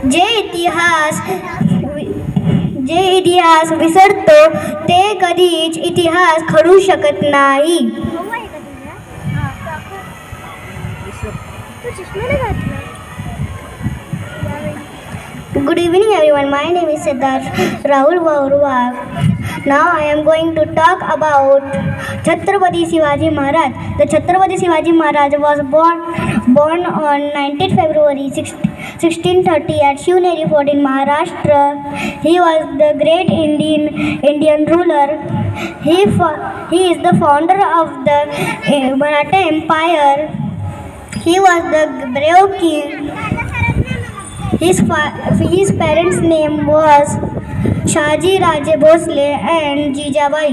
जे इतिहास विसरतो ते कधीच इतिहास घडू शकत नाही. Good evening everyone, my name is Siddharth Rahul Vaurwag. Now I am going to talk about Chhatrapati Shivaji Maharaj. The Chhatrapati Shivaji Maharaj was born on 19th February 1630 at Shivneri Fort in Maharashtra. He was the great Indian ruler. He is the founder of the Maratha Empire. He was the brave king. His parents' name was Shaji Raje Bhosle and Jijabai.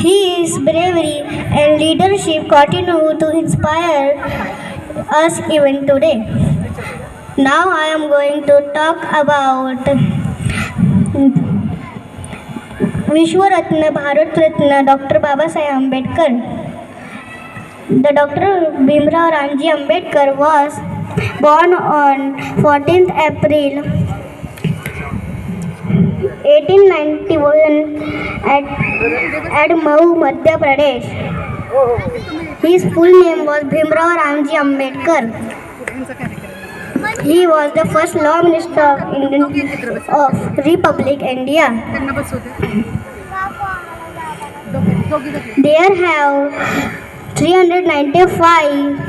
His bravery and leadership continue to inspire us even today. Now I am going to talk about Vishwaratna Bharat Ratna Dr. Babasaheb Ambedkar. The Dr. Bhimrao Ramji Ambedkar was born on 14th April 1891 at Mau, Madhya Pradesh. His full name was Bhimrao Ramji Ambedkar. He was the first Law Minister of Republic India. There have 395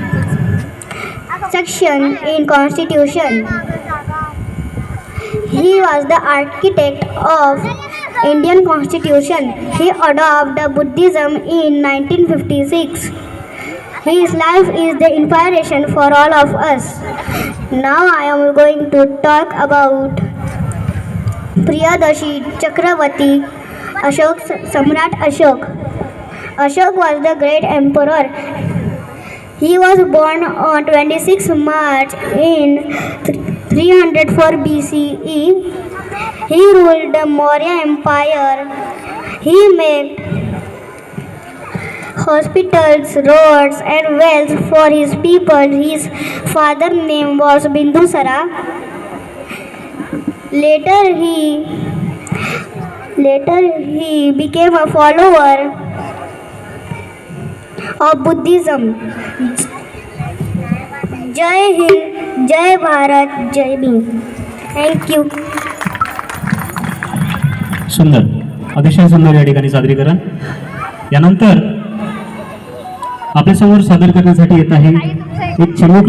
sections in Constitution. He was the architect of Indian Constitution. He adopted Buddhism in 1956. His life is the inspiration for all of us. Now I am going to talk about Priyadashi Chakravati Ashok, Samrat Ashok. Ashok was the great emperor. He was born on 26 March in 304 BCE. He ruled the Maurya Empire. He made hospitals, roads and wells for his people. His father's name was Bindusara. Later he became a follower of Buddhism. जय हिंद, जय भारत, जय Bhim. Thank you. सुंदर, अतिशय सुंदर या ठिकाणी सादरीकरण. यानंतर आपल्यासमोर सादर करण्यासाठी येत आहे एक चिमुकली